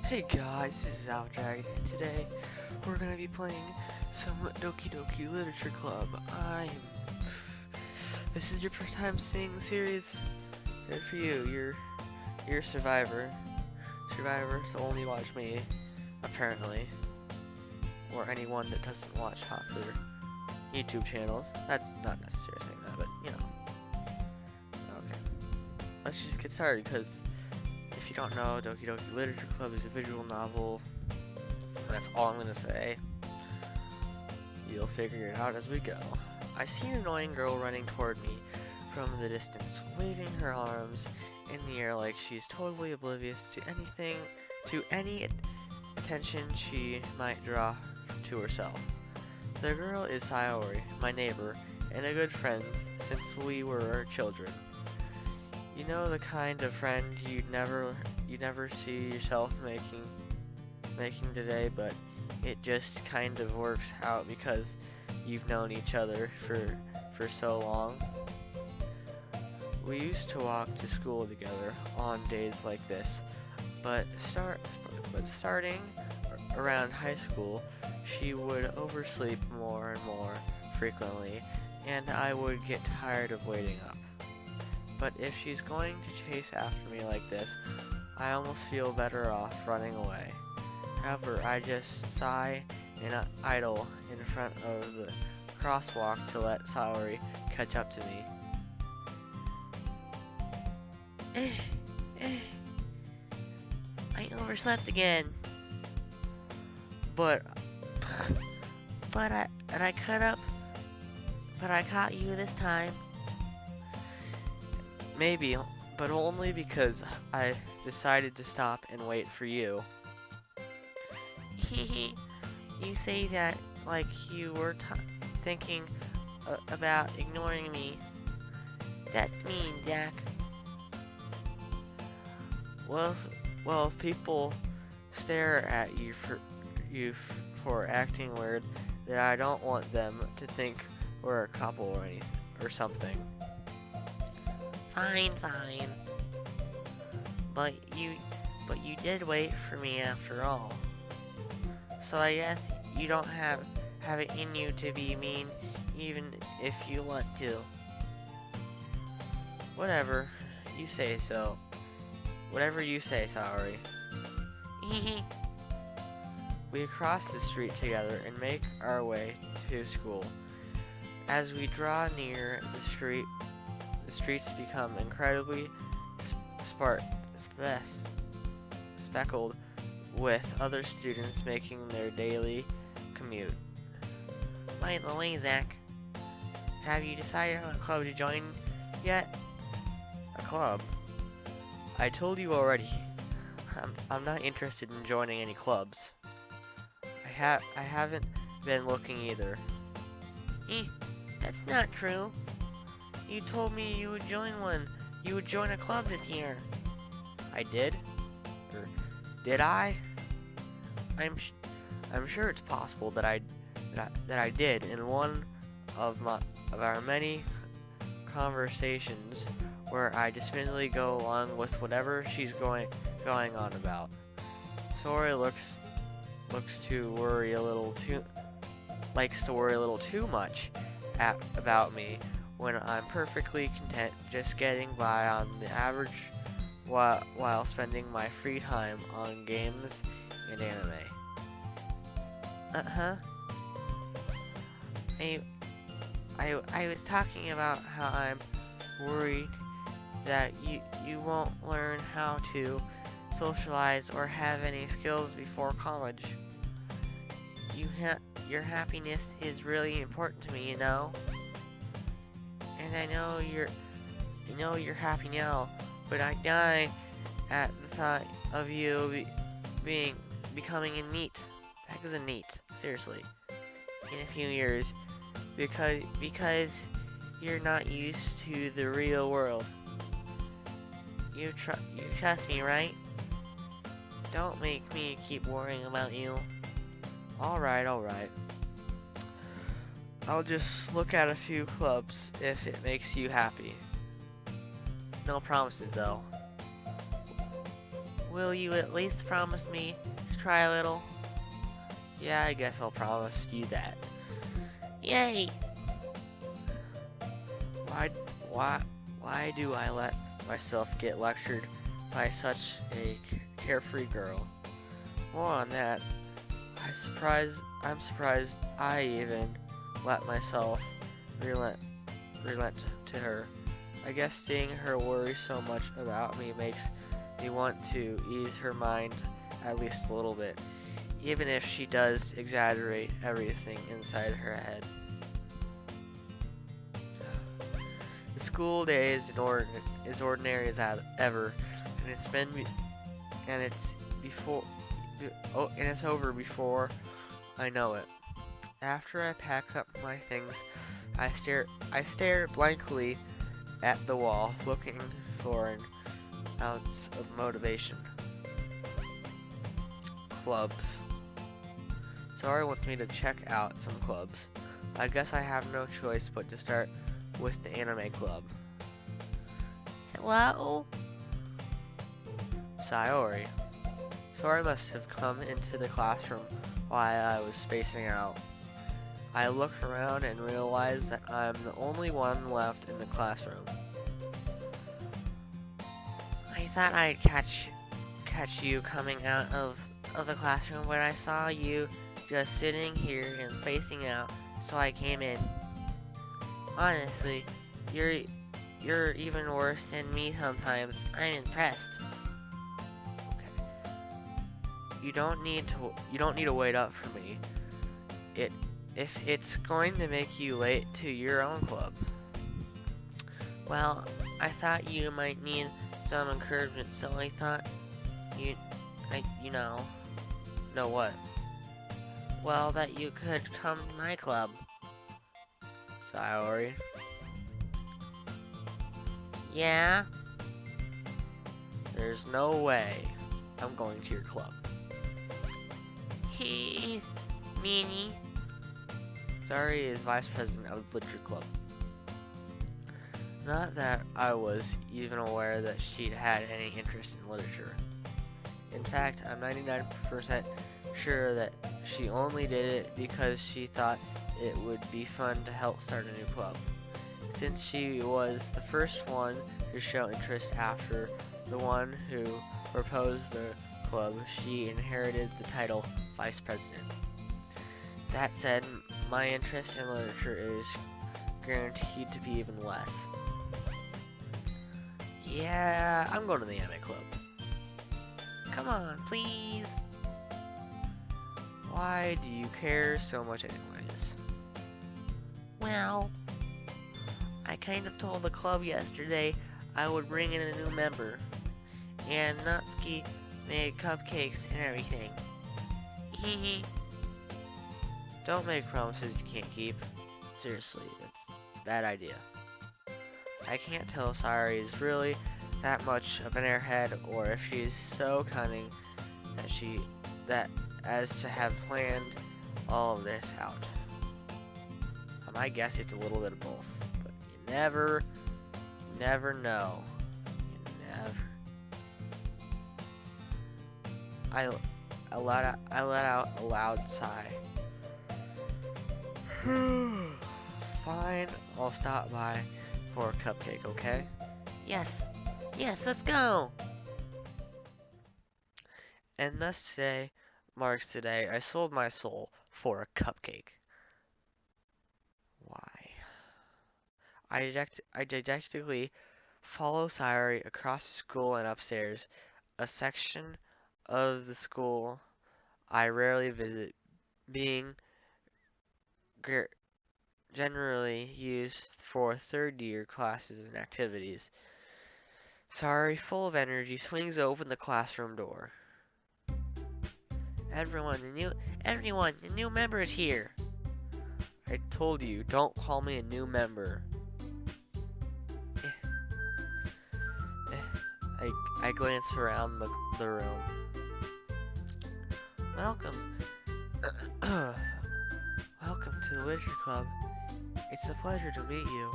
Hey guys, this is Aldrag. Today we're gonna be playing some Doki Literature Club. This is your first time seeing the series. Good for you. You're a survivor. So only watch me, apparently, or anyone that doesn't watch half their YouTube channels. That's not necessarily saying that, but you know. Okay, let's just get started because. If you don't know, Doki Literature Club is a visual novel. That's all I'm gonna say. You'll figure it out as we go. I see an annoying girl running toward me from the distance, waving her arms in the air like she's totally oblivious to any attention she might draw to herself. The girl is Sayori, my neighbor, and a good friend since we were children. You know, the kind of friend you'd never see yourself making today, but it just kind of works out because you've known each other for so long. We used to walk to school together on days like this, but starting around high school, she would oversleep more and more frequently, and I would get tired of waiting up. But if she's going to chase after me like this, I almost feel better off running away. However, I just sigh and idle in front of the crosswalk to let Sayori catch up to me. I overslept again. But I caught you this time. Maybe, but only because I decided to stop and wait for you. You say that like you were thinking about ignoring me. That's mean, Jack. Well, if people stare at you for acting weird, then I don't want them to think we're a couple or something. Fine. But you did wait for me after all. So I guess you don't have it in you to be mean even if you want to. Whatever you say, sorry. We cross the street together and make our way to school. As we draw near the streets become incredibly speckled with other students making their daily commute. By the way, Zach, have you decided on a club to join yet? A club? I told you already. I'm not interested in joining any clubs. I haven't been looking either. That's not true. You told me you would join one. You would join a club this year. I did? Or did I? I'm sure it's possible that I did in one of our many conversations where I dismissively go along with whatever she's going on about. Sori likes to worry a little too much about me when I'm perfectly content just getting by on the average while spending my free time on games and anime. I was talking about how I'm worried that you won't learn how to socialize or have any skills before college. Your happiness is really important to me, you know? And I know you're happy now, but I die at the thought of you becoming a NEET. The heck is a NEET? Seriously. In a few years, because you're not used to the real world. You trust me, right? Don't make me keep worrying about you. Alright. I'll just look at a few clubs if it makes you happy. No promises, though. Will you at least promise me to try a little? Yeah, I guess I'll promise you that. Yay! Why, why, why do I let myself get lectured by such a carefree girl? More on that. I'm surprised I even let myself relent to her. I guess seeing her worry so much about me makes me want to ease her mind at least a little bit, even if she does exaggerate everything inside her head. The school day is as ordinary as ever, and it's over before I know it. After I pack up my things, I stare blankly at the wall, looking for an ounce of motivation. Clubs. Sorry wants me to check out some clubs. I guess I have no choice but to start with the anime club. Hello? Sayori. Sayori must have come into the classroom while I was spacing out. I look around and realize that I'm the only one left in the classroom. I thought I'd catch you coming out of the classroom, but I saw you just sitting here and spacing out, so I came in. Honestly, you're even worse than me sometimes. I'm impressed. Okay. You don't need to wait up for me. If it's going to make you late to your own club. Well, I thought you might need some encouragement, so I thought know what? Well, that you could come to my club. Sayori. Yeah? There's no way I'm going to your club. Meanie. Sayori is vice president of the literature club. Not that I was even aware that she'd had any interest in literature. In fact, I'm 99% sure that she only did it because she thought it would be fun to help start a new club. Since she was the first one to show interest after the one who proposed the club, she inherited the title vice president. That said, my interest in literature is guaranteed to be even less. Yeah, I'm going to the anime club. Come on, please. Why do you care so much anyways? Well, I kind of told the club yesterday I would bring in a new member. And Natsuki made cupcakes and everything. Hehe. Don't make promises you can't keep. Seriously, that's a bad idea. I can't tell if Sayori is really that much of an airhead, or if she's so cunning that as to have planned all of this out. I guess it's a little bit of both, but you never know. You never. I let out a loud sigh. Fine, I'll stop by for a cupcake, okay? Yes, let's go! And thus today marks the day I sold my soul for a cupcake. Why? I didactically follow Sayori across the school and upstairs, a section of the school I rarely visit, being generally used for third-year classes and activities. Sayori, full of energy, swings open the classroom door. Everyone, the new member is here. I told you, don't call me a new member. I glance around the room. Welcome. Welcome to the Literature Club. It's a pleasure to meet you.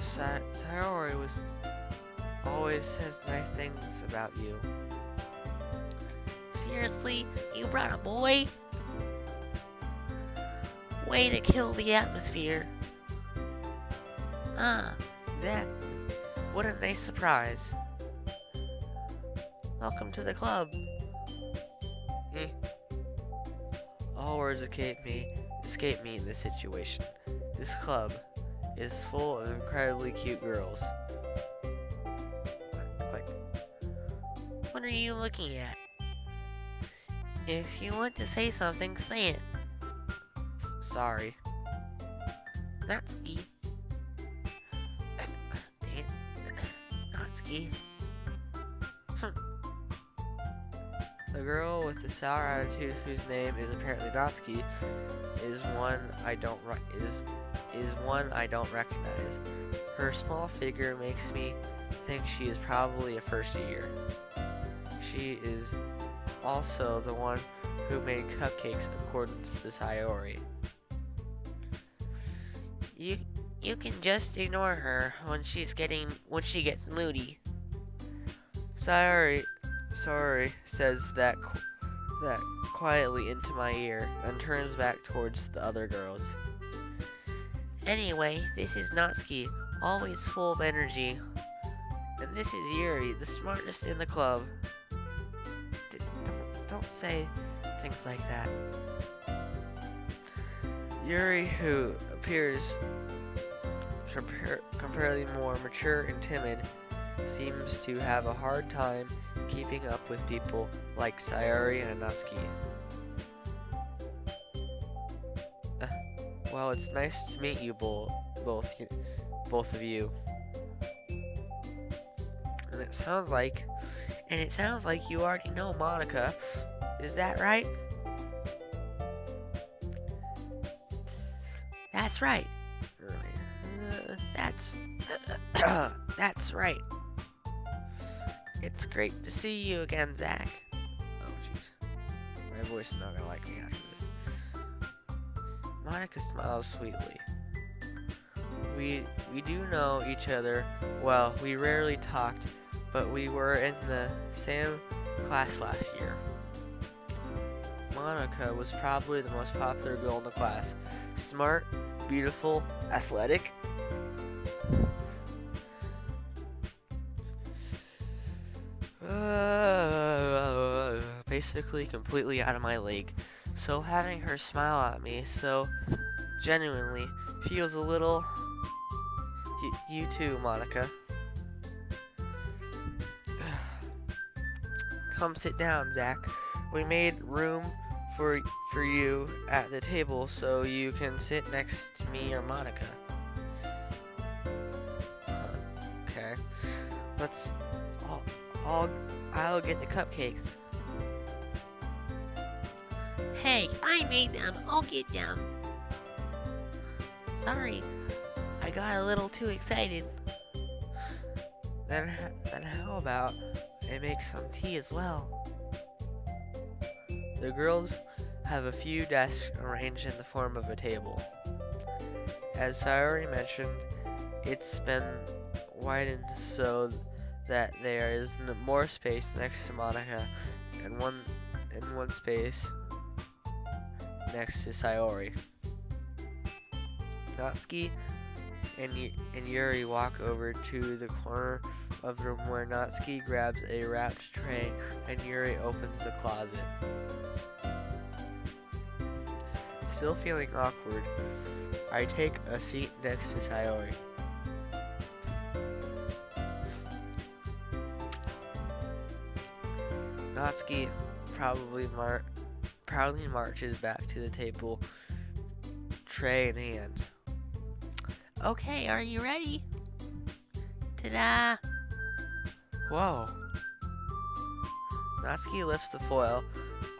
Sayori was always says nice things about you. Seriously? You brought a boy? Way to kill the atmosphere. Ah, Zach, what a nice surprise. welcome to the club. All words escape me in this situation. This club is full of incredibly cute girls. Click. What are you looking at? If you want to say something, say it. Sorry. Natsuki. Dang it. Natsuki. The girl with the sour attitude, whose name is apparently Doki, is one I don't recognize. Her small figure makes me think she is probably a first year. She is also the one who made cupcakes according to Sayori. You can just ignore her when she gets moody. Sayori says that quietly into my ear, and turns back towards the other girls. Anyway, this is Natsuki, always full of energy. And this is Yuri, the smartest in the club. Don't say things like that. Yuri, who appears comparatively more mature and timid, seems to have a hard time keeping up with people like Sayori and Natsuki. Well, it's nice to meet you both of you. And it sounds like you already know Monica. Is that right? That's right. That's right. It's great to see you again, Zach. Oh, jeez. My voice is not gonna like me after this. Monica smiles sweetly. We do know each other well. We rarely talked, but we were in the same class last year. Monica was probably the most popular girl in the class. Smart, beautiful, athletic. Basically completely out of my league. So having her smile at me so genuinely feels a little... You too, Monica. Come sit down, Zach. We made room for you at the table so you can sit next to me or Monica. Okay. I'll get the cupcakes. Hey, I made them. I'll get them. Sorry, I got a little too excited. Then how about I make some tea as well? The girls have a few desks arranged in the form of a table. As Sayori mentioned, it's been widened so that there is more space next to Monica and one space next to Sayori. Natsuki and Yuri walk over to the corner of the room where Natsuki grabs a wrapped tray and Yuri opens the closet. Still feeling awkward, I take a seat next to Sayori. Natsuki proudly marches back to the table, tray in hand. Okay, are you ready? Ta-da! Whoa! Natsuki lifts the foil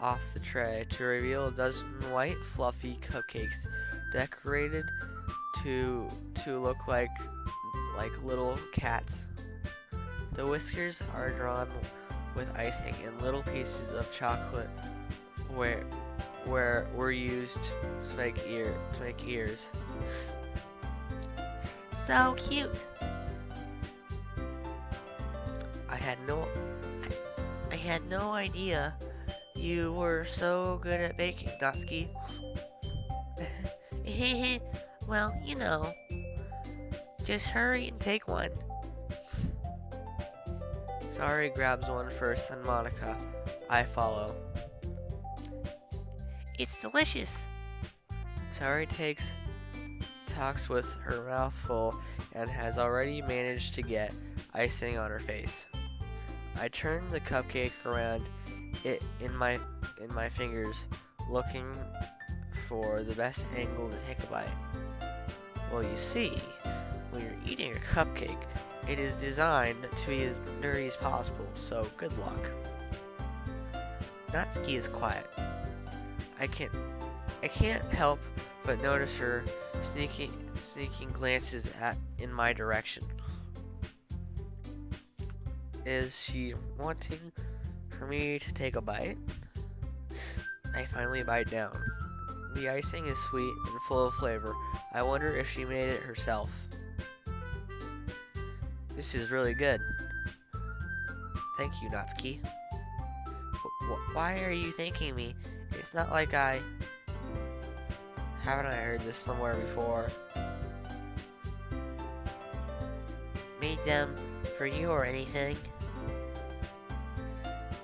off the tray to reveal a dozen white, fluffy cupcakes decorated to look like little cats. The whiskers are drawn with icing and little pieces of chocolate were used to make ears. So cute. had no I had no idea you were so good at baking, Dotsky. Well, you know, just hurry and take one. Sari grabs one first, and Monica. I follow. It's delicious. Sari talks with her mouth full and has already managed to get icing on her face. I turn the cupcake around it in my fingers, looking for the best angle to take a bite. Well, you see, when you're eating a cupcake, it is designed to be as dirty as possible, so good luck. Natsuki is quiet. I can't help but notice her sneaking glances in my direction. Is she wanting for me to take a bite? I finally bite down. The icing is sweet and full of flavor. I wonder if she made it herself. This is really good. Thank you, Natsuki. Why are you thanking me? It's not like Haven't I heard this somewhere before? made them for you or anything.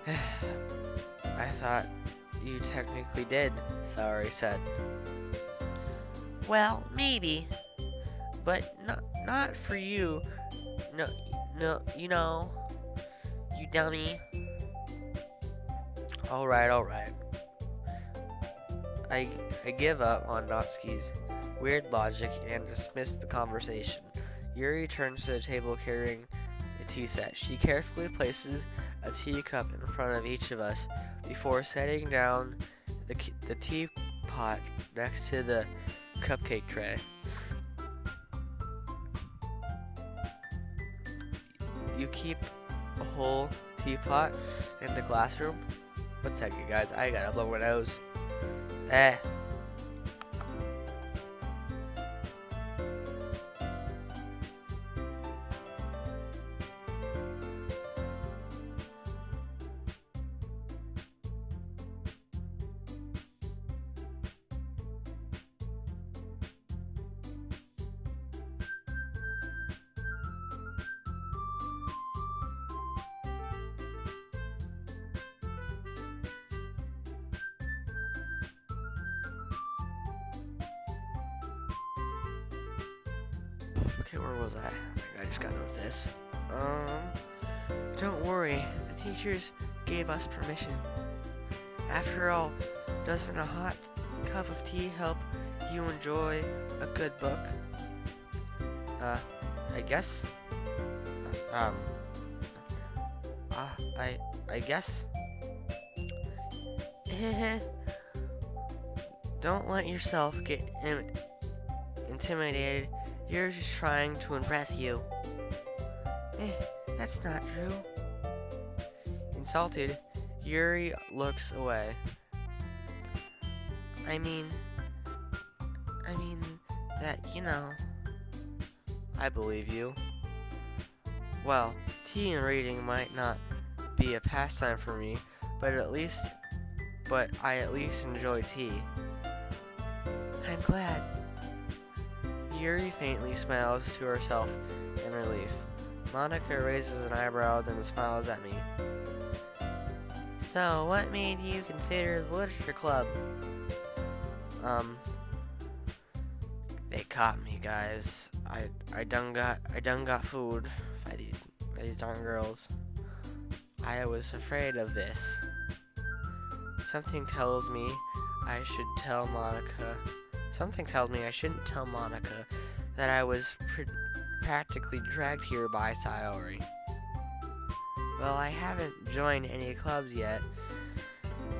I thought you technically did, Sari said. Well, maybe, but not for you. No, you know, you dummy. Alright. I give up on Natsuki's weird logic and dismiss the conversation. Yuri turns to the table carrying a tea set. She carefully places a teacup in front of each of us before setting down the teapot next to the cupcake tray. You keep a whole teapot in the classroom? One second, guys. I gotta blow my nose. Okay, where was I? I think I just got out of this. Don't worry. The teachers gave us permission. After all, doesn't a hot cup of tea help you enjoy a good book? I guess. I guess. Don't let yourself get intimidated. You're just trying to impress you. That's not true. Insulted, Yuri looks away. I mean that, you know. I believe you. Well, tea and reading might not be a pastime for me, but I at least enjoy tea. I'm glad. Yuri faintly smiles to herself in relief. Monica raises an eyebrow, then smiles at me. So, what made you consider the literature club? They caught me, guys. I done got food by these darn girls. I was afraid of this. Something tells me I shouldn't tell Monica that I was practically dragged here by Sayori. Well, I haven't joined any clubs yet,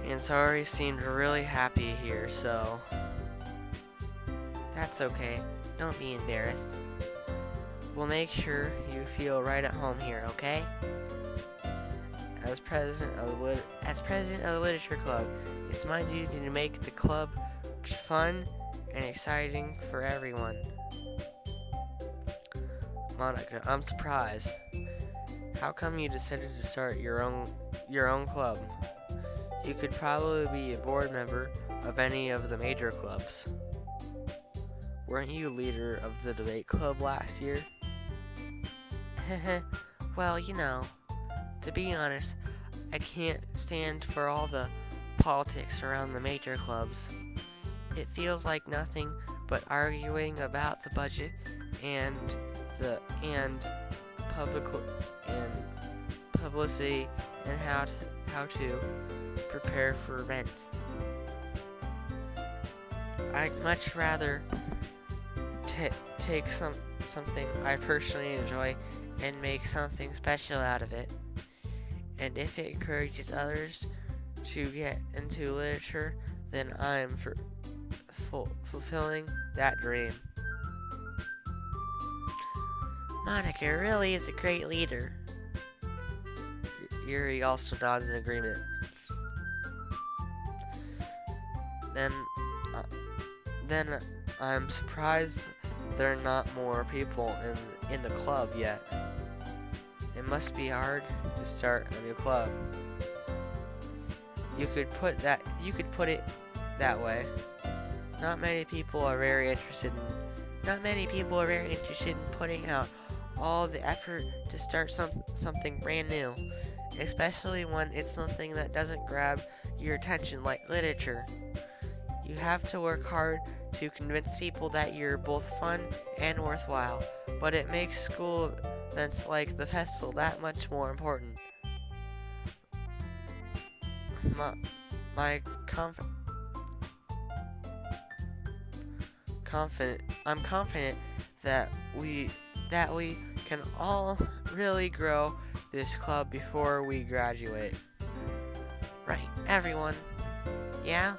and Sayori seemed really happy here, so that's okay. Don't be embarrassed. We'll make sure you feel right at home here, okay? As president of the Literature Club, it's my duty to make the club fun and exciting for everyone. Monica, I'm surprised. How come you decided to start your own club? You could probably be a board member of any of the major clubs. Weren't you leader of the debate club last year? Well, to be honest, I can't stand for all the politics around the major clubs. It feels like nothing but arguing about the budget and the public and publicity and how to prepare for events. I'd much rather take something I personally enjoy and make something special out of it. And if it encourages others to get into literature, then I'm fulfilling that dream. Monica really is a great leader. Yuri also nods in agreement. Then I'm surprised there are not more people in the club yet. It must be hard to start a new club. You could put it that way. Not many people are very interested in putting out all the effort to start something brand new, especially when it's something that doesn't grab your attention like literature. You have to work hard to convince people that you're both fun and worthwhile, but it makes school events like the festival that much more important. I'm confident that we can all really grow this club before we graduate. Right, everyone. Yeah?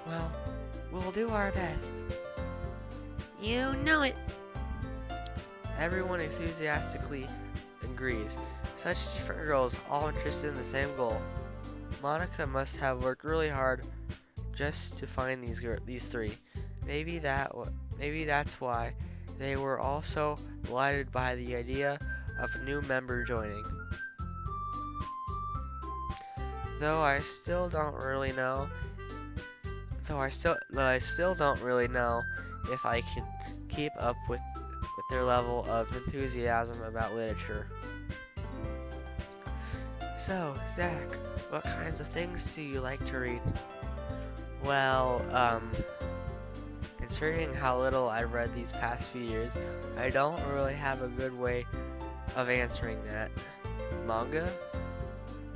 Well, we'll do our best. You know it. Everyone enthusiastically agrees. Such different girls, all interested in the same goal. Monica must have worked really hard just to find these three. Maybe that's why they were all so delighted by the idea of a new member joining. Though I still don't really know if I can keep up with their level of enthusiasm about literature. So, Zach, what kinds of things do you like to read? Well, considering how little I've read these past few years, I don't really have a good way of answering that. Manga?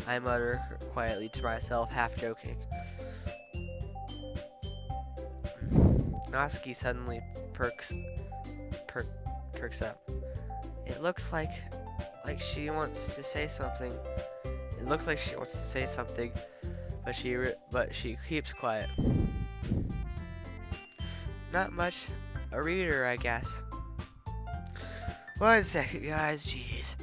I mutter quietly to myself, half joking. Natsuki suddenly perks up. It looks like she wants to say something. But she keeps quiet. Not much a reader, I guess. 1 second, guys. Jeez.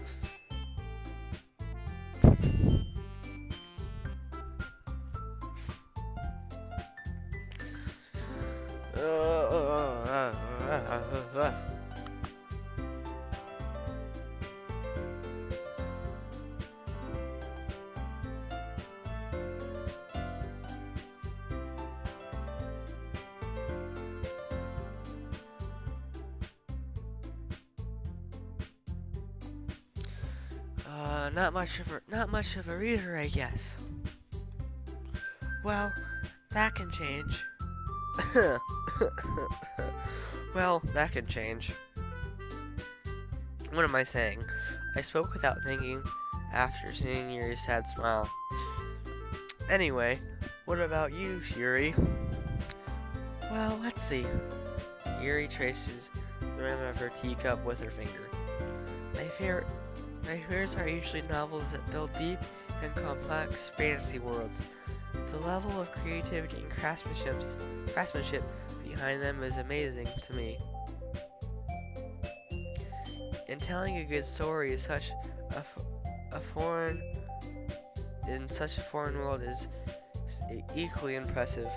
Not much of a reader, I guess. Well, that can change. Well, that can change. What am I saying? I spoke without thinking after seeing your sad smile. Anyway, what about you, Yuri? Well, let's see. Yuri traces the rim of her teacup with her finger. My favorites are usually novels that build deep and complex fantasy worlds. The level of creativity and craftsmanship behind them is amazing to me. And telling a good story is such a foreign world is equally impressive.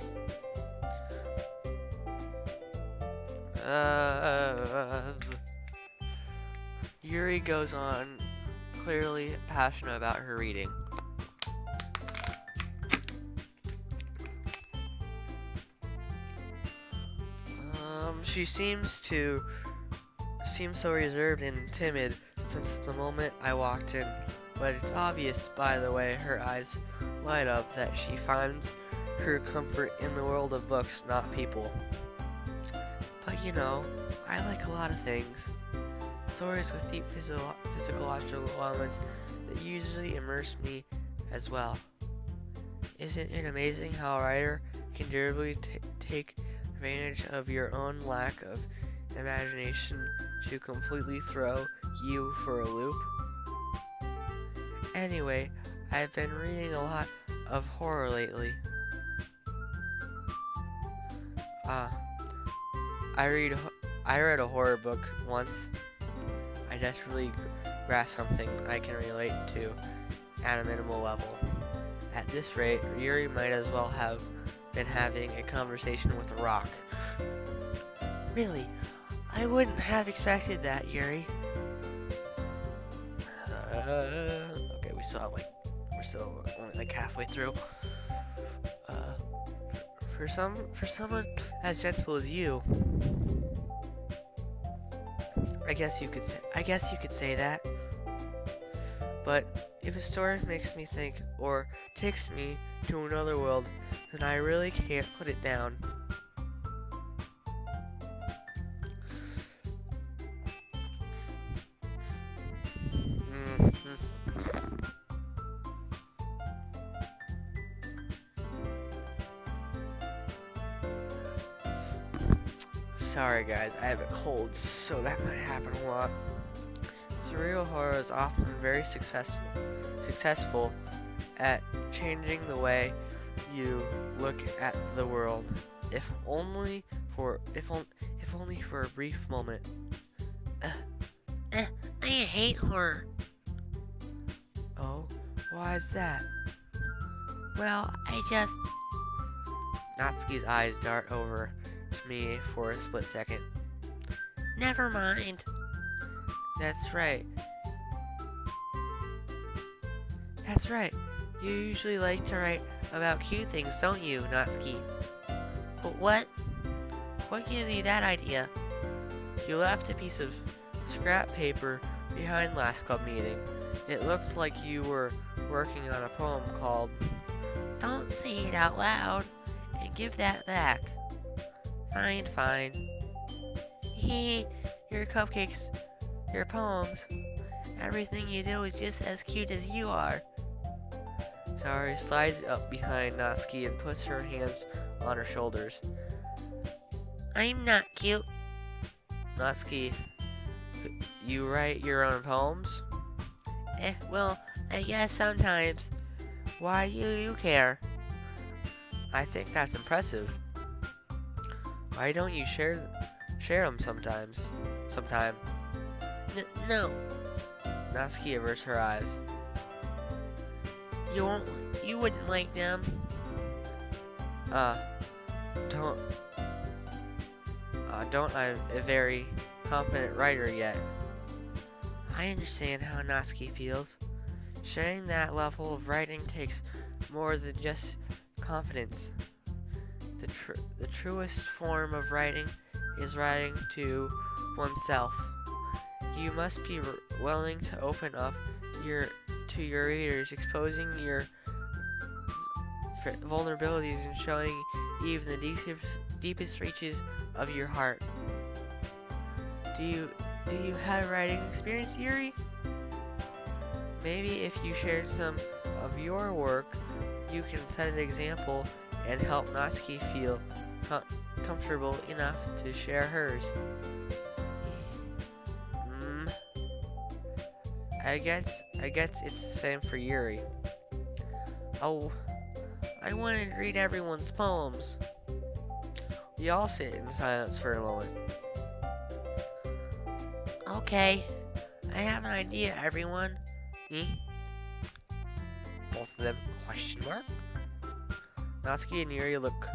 Yuri goes on, clearly passionate about her reading. She seems so reserved and timid since the moment I walked in, but it's obvious by the way her eyes light up that she finds her comfort in the world of books, not people. But you know, I like a lot of things. Stories with deep physiological elements that usually immerse me as well. Isn't it amazing how a writer can durably take advantage of your own lack of imagination to completely throw you for a loop? Anyway, I've been reading a lot of horror lately. I read a horror book once. I desperately grasped something I can relate to at a minimal level. At this rate, Yuri might as well have been having a conversation with a rock. Really, I wouldn't have expected that, Yuri. Okay, we're still only like halfway through. For someone as gentle as you, I guess you could say that. But if a story makes me think or takes me to another world, then I really can't put it down. Sorry guys, I have a cold, so that might happen a lot. Surreal horror is often very successful at changing the way you look at the world, if only for a brief moment. I hate horror. Oh, why is that? Well, I just... Natsuki's eyes dart over to me for a split second. Never mind. That's right. You usually like to write about cute things, don't you, Natsuki? But what? What gives you that idea? You left a piece of scrap paper behind last club meeting. It looked like you were working on a poem called... Don't say it out loud, and give that back. Fine. Your cupcakes, your poems, everything you do is just as cute as you are. Sari slides up behind Natsuki and puts her hands on her shoulders. I'm not cute. Natsuki, you write your own poems? Well, I guess sometimes. Why do you care? I think that's impressive. Why don't you share them sometime? No. Natsuki averts her eyes. You wouldn't like them. Don't I'm a very confident writer yet. I understand how Natsuki feels. Sharing that level of writing takes more than just confidence. The truest form of writing is writing to oneself. You must be willing to open up to your readers, exposing your vulnerabilities and showing even the deepest reaches of your heart. Do you have writing experience, Yuri? Maybe if you shared some of your work, you can set an example and help Natsuki feel comfortable enough to share hers. I guess it's the same for Yuri. Oh, I wanted to read everyone's poems. We all sit in silence for a moment. Okay, I have an idea, everyone. Both of them, question mark? Natsuki and Yuri look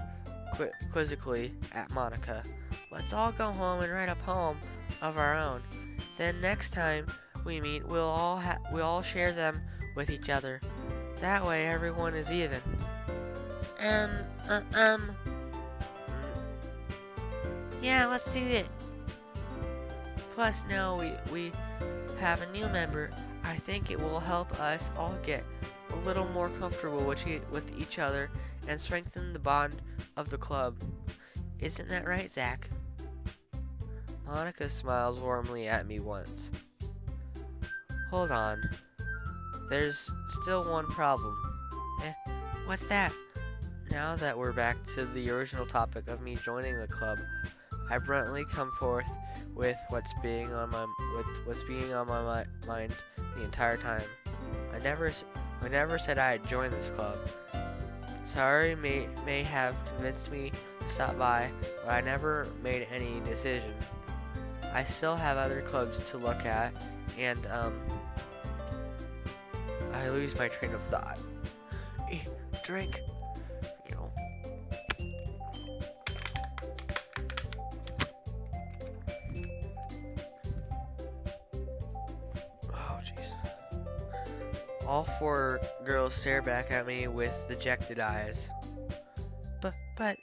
quizzically at Monica. Let's all go home and write a poem of our own. Then next time we meet, we'll all share them with each other. That way, everyone is even. Um, uh, um. Yeah, let's do it. Plus, now we have a new member. I think it will help us all get a little more comfortable with each other and strengthen the bond of the club. Isn't that right, Zach? Monica smiles warmly at me once. Hold on. There's still one problem. What's that? Now that we're back to the original topic of me joining the club, I bluntly come forth with what's being on my mind the entire time. I never said I'd join this club. Sorry may have convinced me to stop by, but I never made any decision. I still have other clubs to look at, and I lose my train of thought. Drink. You know. Oh, jeez. All four girls stare back at me with dejected eyes. But,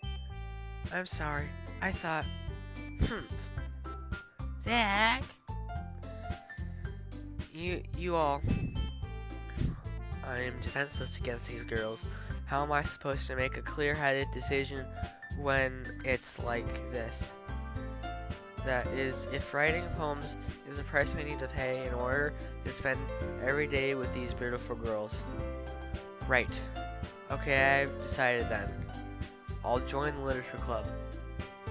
I'm sorry. I thought, Zach? You all. I am defenseless against these girls. How am I supposed to make a clear-headed decision when it's like this? That is, if writing poems is the price we need to pay in order to spend every day with these beautiful girls. Right. Okay, I've decided then. I'll join the literature club.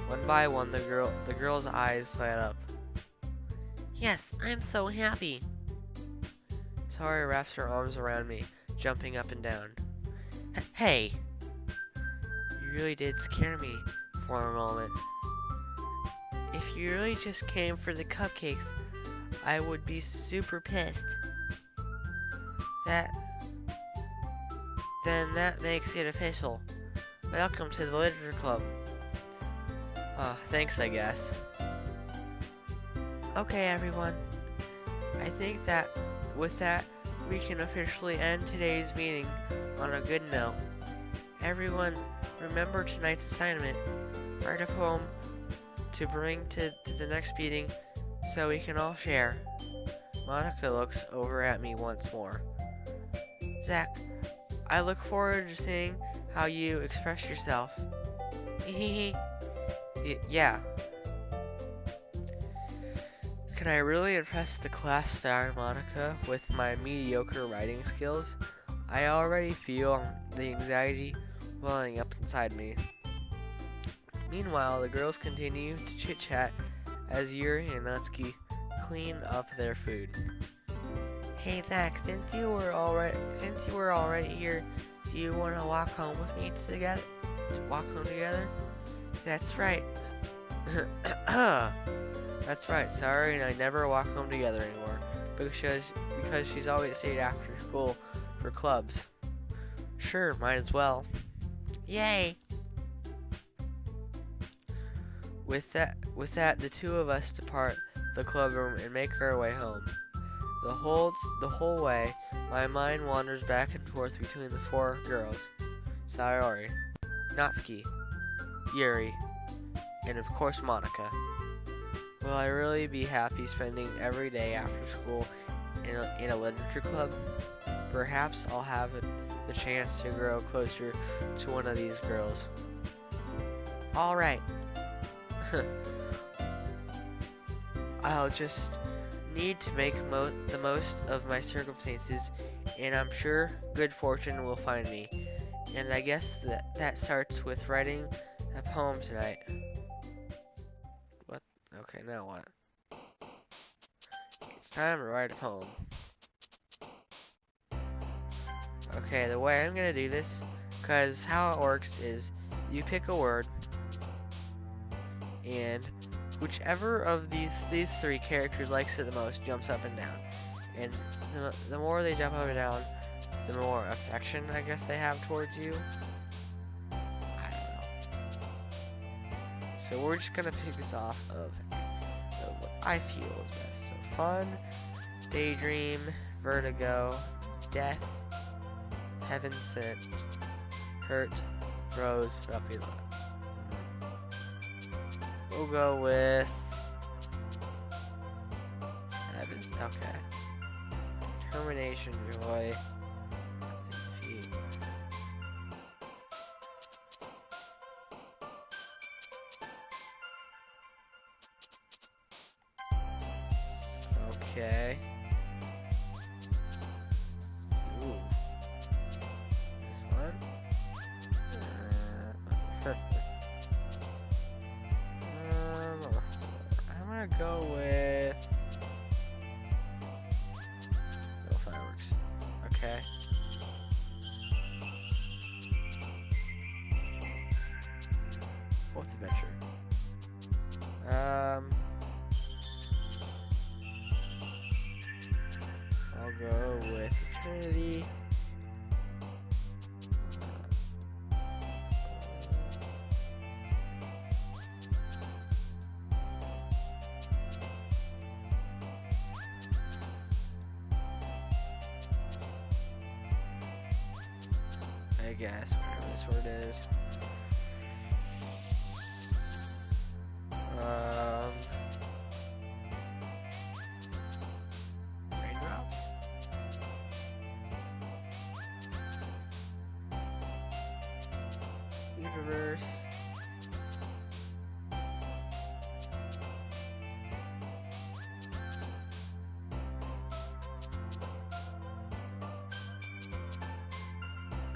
One by one, the girl's eyes light up. Yes, I'm so happy. Sari wraps her arms around me, jumping up and down. Hey! You really did scare me for a moment. If you really just came for the cupcakes, I would be super pissed. Then that makes it official. Welcome to the literature club. Thanks, I guess. Okay, everyone. I think that with that, we can officially end today's meeting on a good note. Everyone, remember tonight's assignment. Write a poem to bring to the next meeting so we can all share. Monica looks over at me once more. Zach, I look forward to seeing how you express yourself. Yeah. Can I really impress the class star, Monica, with my mediocre writing skills? I already feel the anxiety welling up inside me. Meanwhile, the girls continue to chit-chat as Yuri and Natsuki clean up their food. Hey Zach, since you were already here, do you want to walk home with me together? That's right. That's right. Sorry, and I never walk home together anymore because she's always stayed after school for clubs. Sure, might as well. Yay! With that, the two of us depart the club room and make our way home. The whole way, my mind wanders back and forth between the four girls: Sayori, Natsuki, Yuri, and of course Monica. Will I really be happy spending every day after school in a literature club? Perhaps I'll have the chance to grow closer to one of these girls. Alright. I'll just need to make the most of my circumstances, and I'm sure good fortune will find me. And I guess that starts with writing a poem tonight. What? Okay, now what? It's time to write a poem. Okay, the way I'm gonna do this, because how it works is you pick a word, and whichever of these three characters likes it the most jumps up and down. And the more they jump up and down, the more affection, I guess, they have towards you. I don't know. So we're just gonna pick this off of what I feel is best. So fun, Daydream, Vertigo, Death, Heaven Sent, Hurt, Rose, Rapula. We'll go with Heaven's. Okay. Determination, Joy. Defeat. Okay. Ooh. This one. I'm gonna go with no fireworks. Okay. Fourth adventure. I'll go with Eternity. I guess whatever this word is. Raindrops. Universe.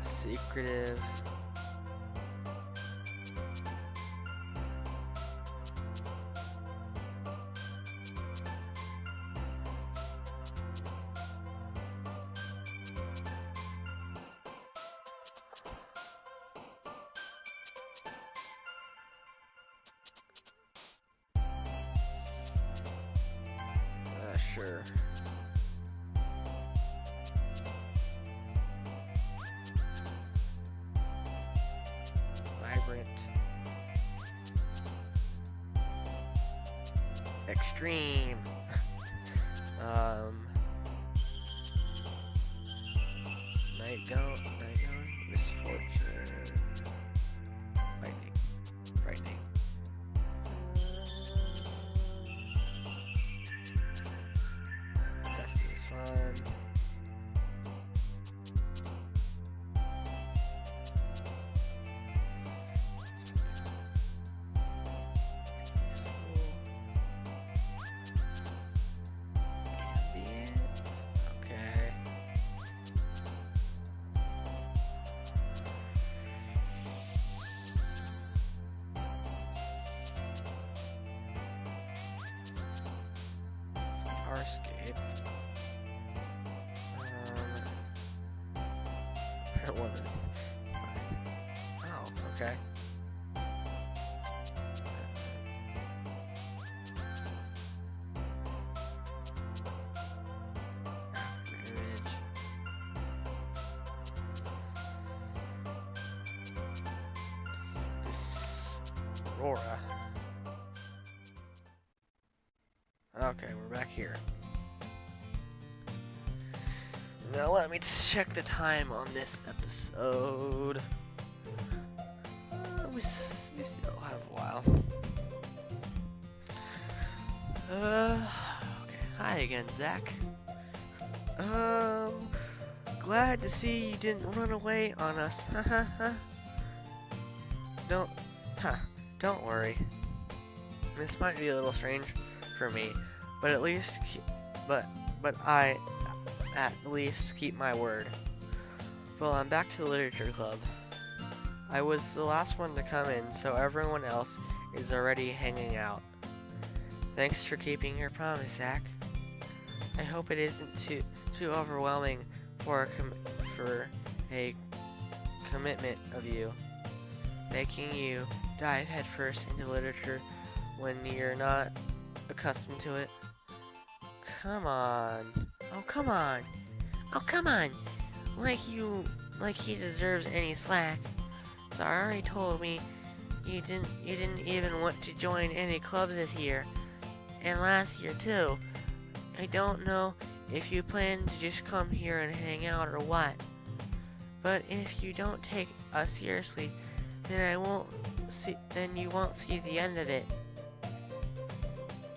Secretive. Sure. Vibrant. Extreme. Night gown, misfortune. Lightning. Frightening. Destiny's fun. Ambient. Okay. Starscape. One. Oh, okay. Image. This Aurora. Okay, we're back here. Now let me just check the time on this episode. We still have a while. Okay. Hi again, Zach. Glad to see you didn't run away on us. Don't worry. This might be a little strange for me, but at least, I at least keep my word. Well, I'm back to the literature club. I was the last one to come in, so everyone else is already hanging out. Thanks for keeping your promise, Zach. I hope it isn't too overwhelming for a commitment of you, making you dive headfirst into literature when you're not accustomed to it. Come on. Oh, come on. Oh, come on. Like he deserves any slack. Sorry told me you didn't even want to join any clubs this year. And last year too. I don't know if you plan to just come here and hang out or what. But if you don't take us seriously, then you won't see the end of it.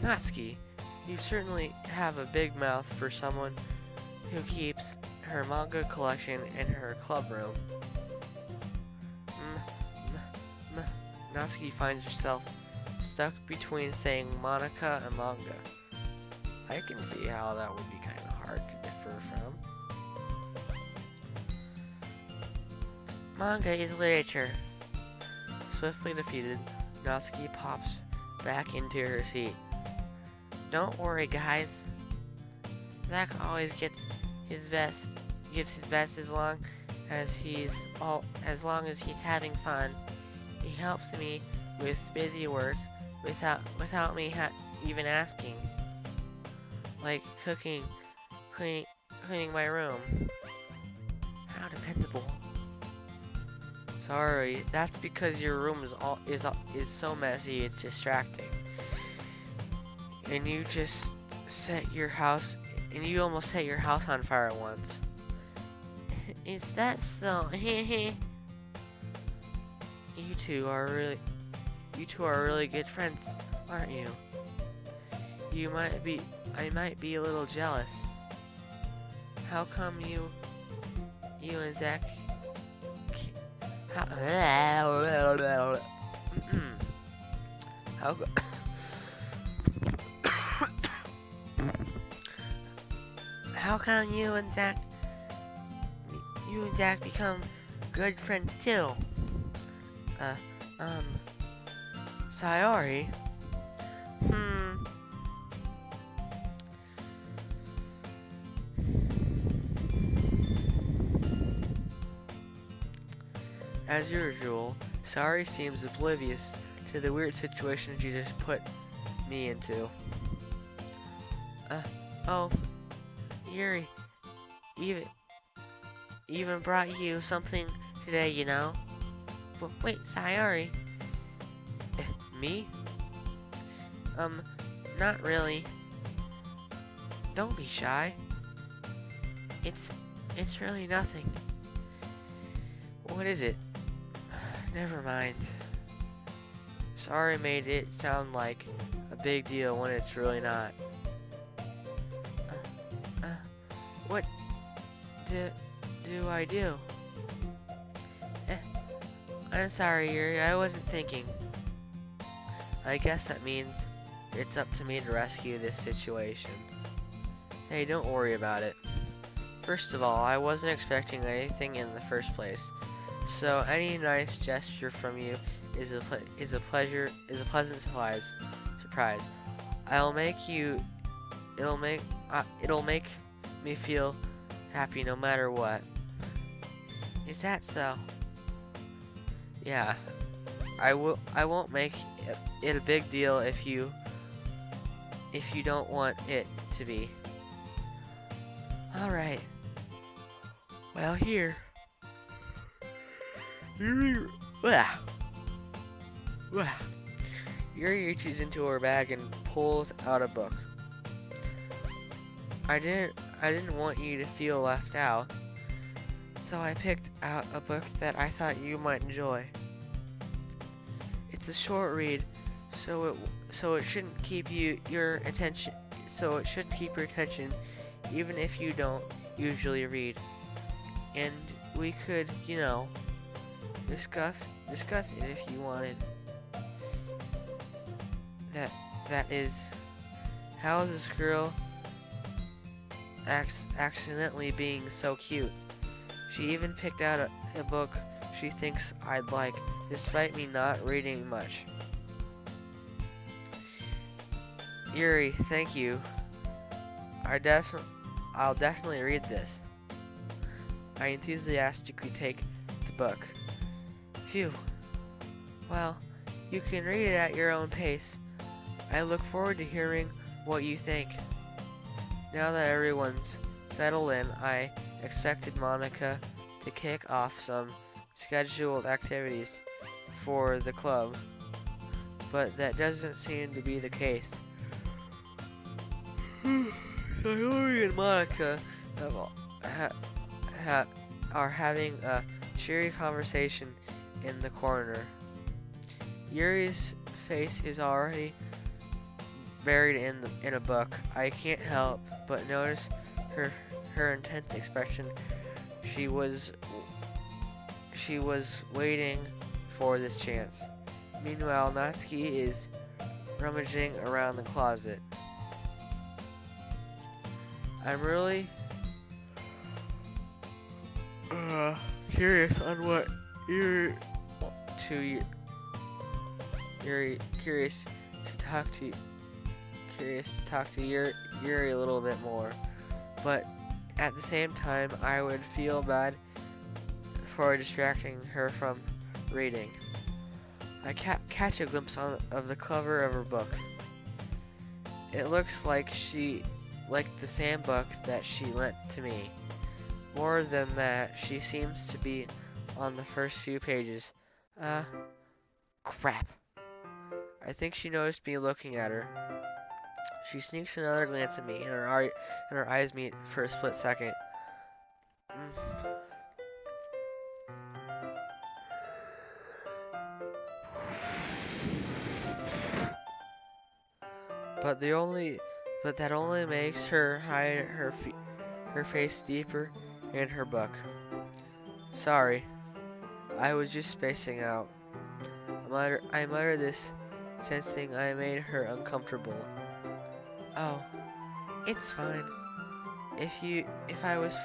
Natsuki, you certainly have a big mouth for someone who keeps her manga collection in her club room. Natsuki finds herself stuck between saying Monica and manga. I can see how that would be kind of hard to differ from. Manga is literature. Swiftly defeated, Natsuki pops back into her seat. Don't worry, guys. Zach always gives his best as long as he's having fun. He helps me with busy work without me even asking, like cooking, cleaning my room. How dependable. Sorry, that's because your room is so messy it's distracting. And you just almost set your house on fire once. Is that so? You two are really good friends, aren't you? I might be a little jealous. How come you and Zach? How How come you and Zach become good friends too? Sayori? As usual, Sayori seems oblivious to the weird situation you just put me into. Oh, Yuri, even brought you something today, you know? Wait, Sayori. Me? Not really. Don't be shy. It's really nothing. What is it? Never mind. Sorry made it sound like a big deal when it's really not. What do I do? I'm sorry, Yuri, I wasn't thinking. I guess that means it's up to me to rescue this situation. Hey, don't worry about it. First of all, I wasn't expecting anything in the first place, so any nice gesture from you is a pleasant surprise. It'll make me feel happy no matter what. Is that so? Yeah, I won't make it a big deal if you don't want it to be. Alright. Well, here. Yuri reaches into her bag and pulls out a book. I didn't want you to feel left out, so I picked out a book that I thought you might enjoy. It's a short read, so it shouldn't keep your attention, even if you don't usually read. And we could, discuss it if you wanted. That is, how is this girl accidentally being so cute? She even picked out a book she thinks I'd like, despite me not reading much. Yuri, thank you. I'll definitely read this. I enthusiastically take the book. Phew. Well, you can read it at your own pace. I look forward to hearing what you think. Now that everyone's settled in, I expected Monica to kick off some scheduled activities for the club, but that doesn't seem to be the case. Sayori and Monica have, ha, ha, are having a cheery conversation in the corner. Yuri's face is already buried in a book. I can't help but notice her her intense expression. She was she was waiting for this chance. Meanwhile, Natsuki is rummaging around the closet. I'm really curious on what you're to you're curious to talk to Yuri a little bit more, but at the same time I would feel bad for distracting her from reading. I catch a glimpse of the cover of her book. It looks like the same book that she lent to me. More than that, she seems to be on the first few pages. Crap. I think she noticed me looking at her. She sneaks another glance at me, and her eyes meet for a split second. But that only makes her hide her face deeper in her book. Sorry, I was just spacing out. I mutter this, sensing I made her uncomfortable. Oh, it's fine. If I was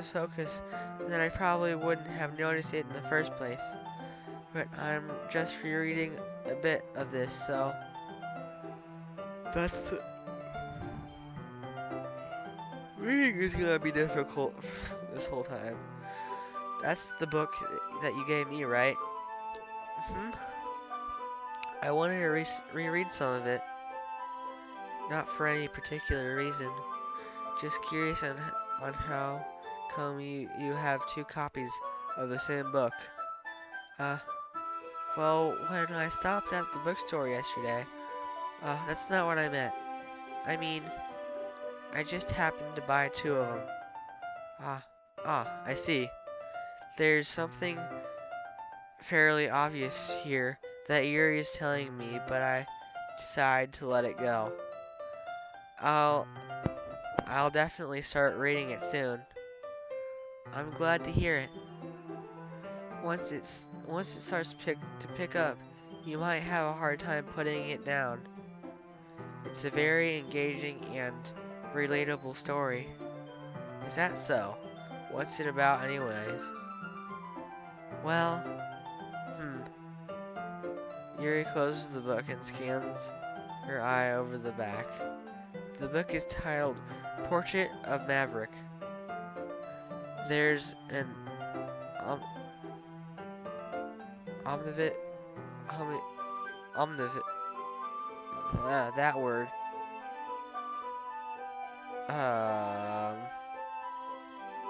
focused, then I probably wouldn't have noticed it in the first place. But I'm just rereading a bit of this, so that's the reading is gonna be difficult this whole time. That's the book that you gave me, right? I wanted to reread some of it. Not for any particular reason. Just curious on how come you have two copies of the same book. Well, when I stopped at the bookstore yesterday, that's not what I meant. I mean, I just happened to buy two of them. I see. There's something fairly obvious here that Yuri is telling me, but I decide to let it go. I'll definitely start reading it soon. I'm glad to hear it. Once it starts to pick up, you might have a hard time putting it down. It's a very engaging and relatable story. Is that so? What's it about anyways? Well, Yuri closes the book and scans her eye over the back. The book is titled Portrait of Maverick. There's an that word.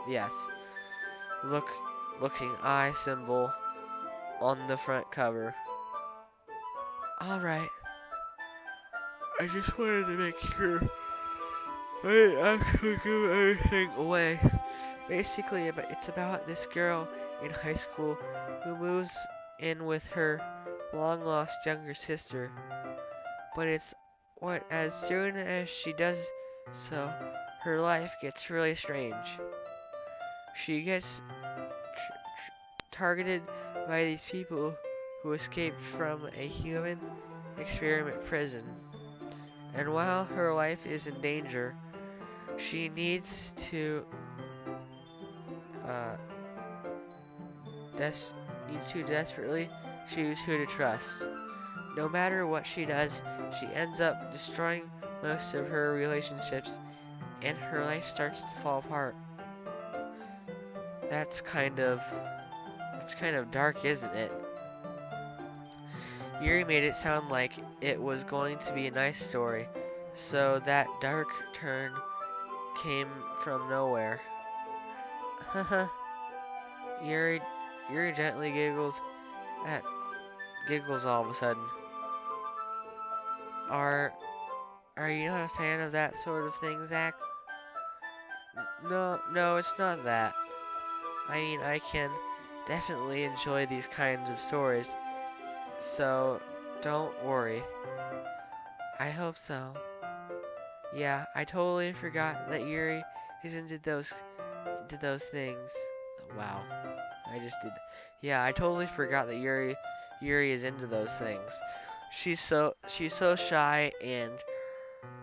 Yes. Looking eye symbol on the front cover. Alright. I just wanted to make sure I didn't actually give anything away. Basically, it's about this girl in high school who moves in with her long-lost younger sister. But as soon as she does so, her life gets really strange. She gets targeted by these people who escaped from a human experiment prison. And while her life is in danger, she needs to desperately choose who to trust. No matter what she does, she ends up destroying most of her relationships, and her life starts to fall apart. It's kind of dark, isn't it? Yuri made it sound like it was going to be a nice story, so that dark turn came from nowhere. Haha. Yuri gently giggles all of a sudden. Are you not a fan of that sort of thing, Zach? No, it's not that. I mean, I can definitely enjoy these kinds of stories, so don't worry. I hope so. Yeah, I totally forgot that Yuri is into those things. Wow, I just did. Yeah, I totally forgot that Yuri is into those things. She's so shy and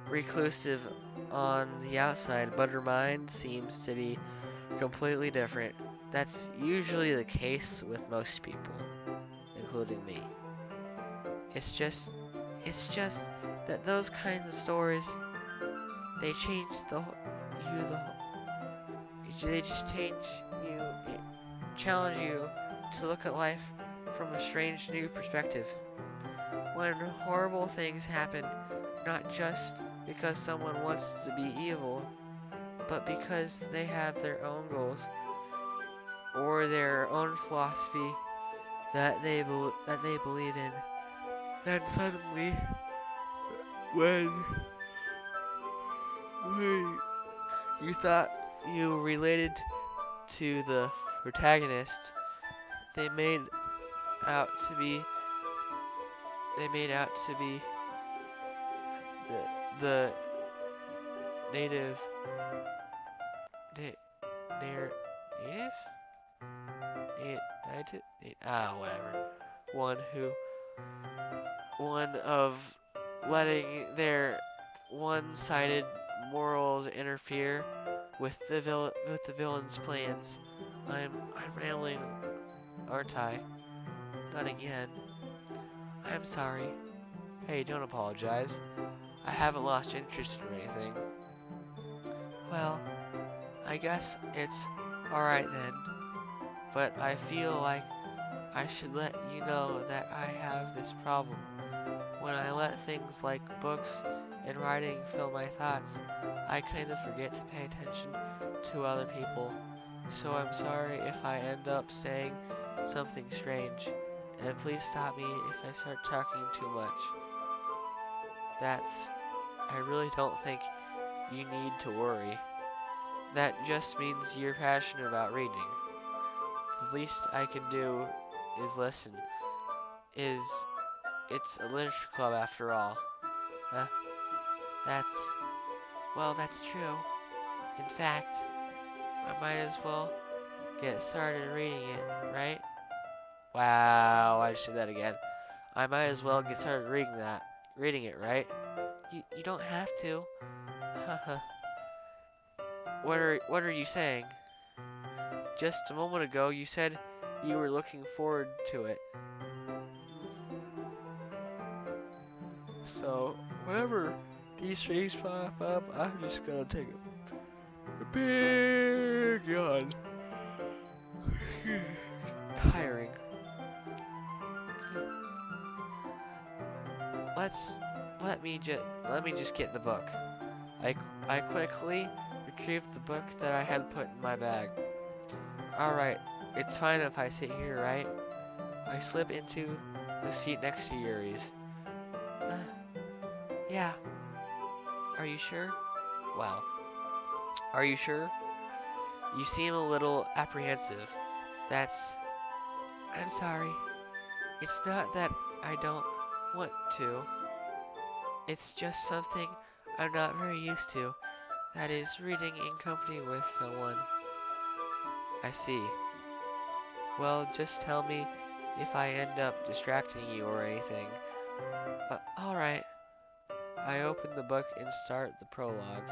reclusive on the outside, but her mind seems to be completely different. That's usually the case with most people, including me. It's just it's just that those kinds of stories, they change you they just change you, challenge you to look at life from a strange new perspective. When horrible things happen, not just because someone wants to be evil, but because they have their own goals or their own philosophy that they believe in, then suddenly, when when you thought you related to the protagonist, they made out to be they made out to be the native na- native native whatever, one who one of letting their one-sided morals interfere with the villain's plans. I'm rambling, aren't I? Not again. I'm sorry. Hey, don't apologize. I haven't lost interest in anything. Well, I guess it's alright then. But I feel like I should let you know that I have this problem. When I let things like books and writing fill my thoughts, I kind of forget to pay attention to other people. So I'm sorry if I end up saying something strange. And please stop me if I start talking too much. I really don't think you need to worry. That just means you're passionate about reading. The least I can do is listen. Is It's a literature club after all. Huh? That's that's true. In fact, I might as well get started reading it, right? Wow, I just did that again. I might as well get started reading it, right? You don't have to. Haha. What are you saying? Just a moment ago you said you were looking forward to it. So, whenever these things pop up, I'm just gonna take a big yawn. Tiring. Let's let me just get the book. I quickly retrieved the book that I had put in my bag. All right, it's fine if I sit here, right? I slip into the seat next to Yuri's. Yeah. Are you sure? Well, are you sure? You seem a little apprehensive. I'm sorry. It's not that I don't want to. It's just something I'm not very used to. That is, reading in company with someone. I see. Well, just tell me if I end up distracting you or anything. Alright. I open the book and start the prologue.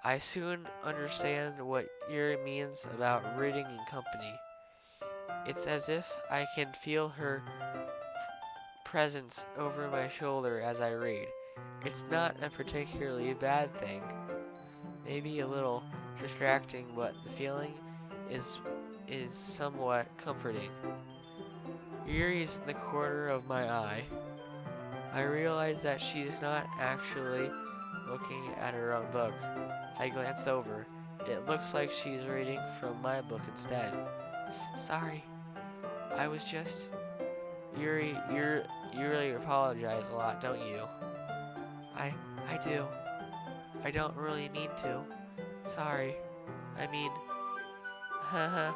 I soon understand what Yuri means about reading in company. It's as if I can feel her presence over my shoulder as I read. It's not a particularly bad thing. Maybe a little distracting, but the feeling is somewhat comforting. Yuri's in the corner of my eye. I realize that she's not actually looking at her own book. I glance over. It looks like she's reading from my book instead. Sorry. I was just... You really apologize a lot, don't you? I do. I don't really mean to. Sorry. I mean, haha.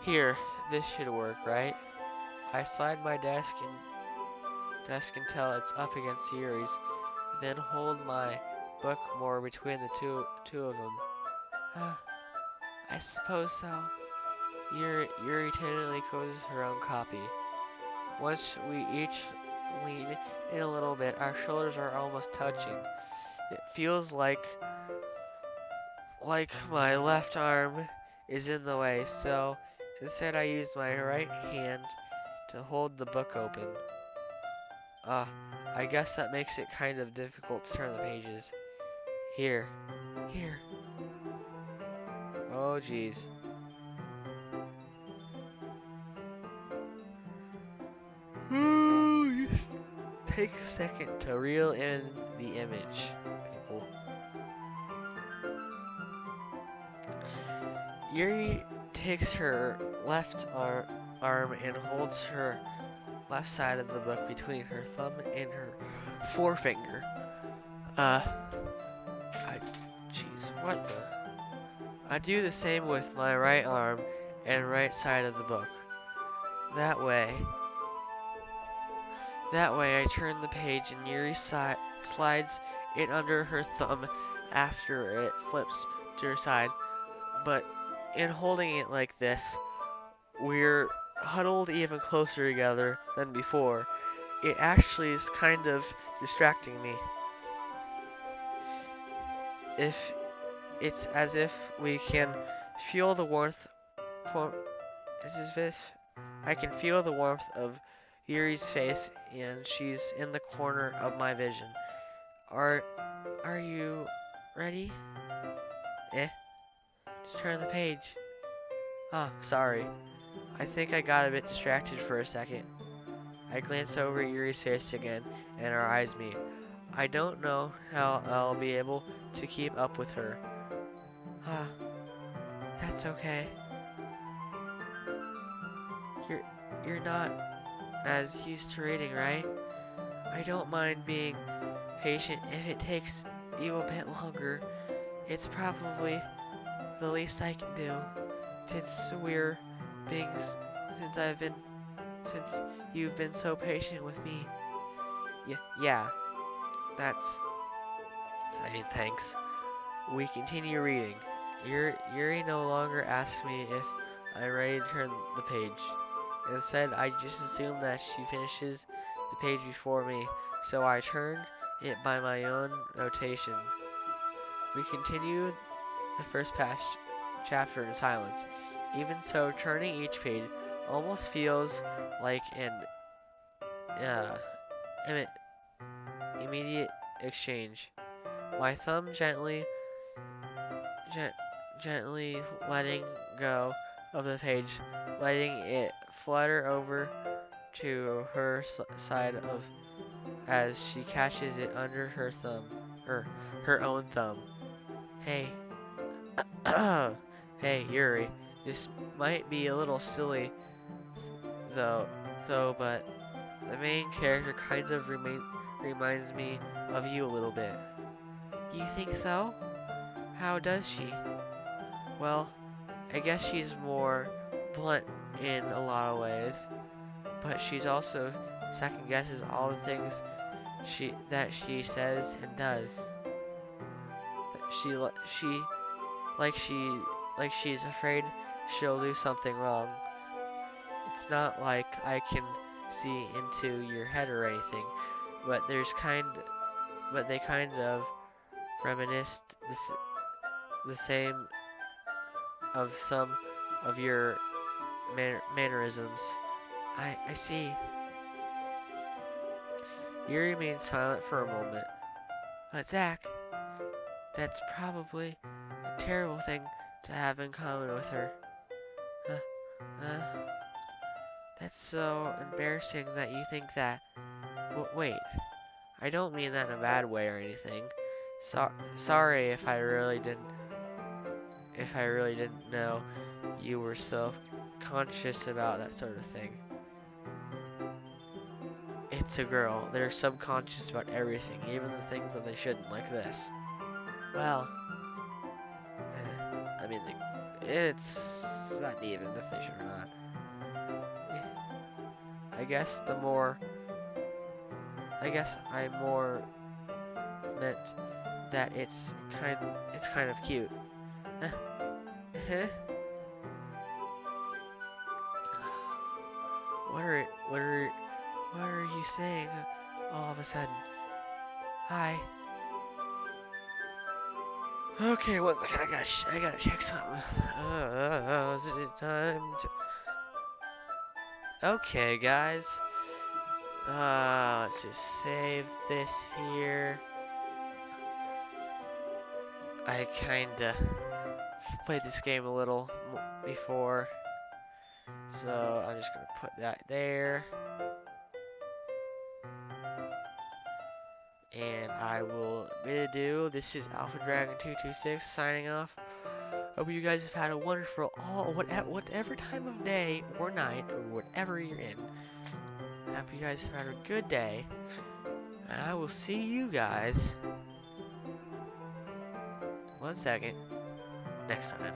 Here, this should work, right? I slide my desk until it's up against Yuri's, then hold my book more between the two of them. I suppose so. Yuri tentatively closes her own copy. Once we each lean in a little bit, our shoulders are almost touching. It feels like my left arm is in the way, so instead I use my right hand to hold the book open. I guess that makes it kind of difficult to turn the pages. Here. Oh, jeez. Take a second to reel in the image, people. Yuri takes her left arm and holds her left side of the book between her thumb and her forefinger. Jeez, what the? I do the same with my right arm and right side of the book. That way I turn the page and Yuri slides it under her thumb after it flips to her side. But in holding it like this, we're huddled even closer together than before. It actually is kind of distracting me. It's as if we can feel the warmth. I can feel the warmth of Yuri's face, and she's in the corner of my vision. Are you ready? Just turn the page. Sorry. I think I got a bit distracted for a second. I glance over at Yuri's face again, and our eyes meet. I don't know how I'll be able to keep up with her. That's okay. You're not as used to reading, right? I don't mind being patient if it takes you a bit longer. It's probably the least I can do since you've been so patient with me. Yeah, thanks. We continue reading. Yuri no longer asks me if I'm ready to turn the page. Instead, I just assume that she finishes the page before me, so I turn it by my own notation. We continue the first chapter in silence. Even so, turning each page almost feels like an immediate exchange. My thumb gently letting go of the page, letting it flutter over to her side of as she catches it under her thumb, her own thumb. Hey, hey, Yuri. This might be a little silly, though, but the main character kind of reminds me of you a little bit. You think so? How does she? Well, I guess she's more blunt in a lot of ways, but she's also second guesses all the things that she says and does. She's afraid she'll do something wrong. It's not like I can see into your head or anything, but they kind of reminisce the same of some of your mannerisms. I see. Yuri remained silent for a moment. But Zach, that's probably a terrible thing to have in common with her. That's so embarrassing that you think that. Wait, I don't mean that in a bad way or anything. Sorry if I really didn't know you were self-conscious about that sort of thing. it's a girl. They're subconscious about everything, even the things that they shouldn't, like this. Well, I mean, it's not even if they should or not. I guess I more meant that it's kind of cute. Huh? What are you saying all of a sudden? Hi. Okay, one second. I gotta check something. Is it time to? Okay, guys. Let's just save this here. I kinda played this game a little before, so I'm just gonna put that there. And I will bid adieu. This is Alpha Dragon 226 signing off. Hope you guys have had a wonderful whatever time of day or night or whatever you're in. Hope you guys have had a good day. And I will see you guys. One second. Next time.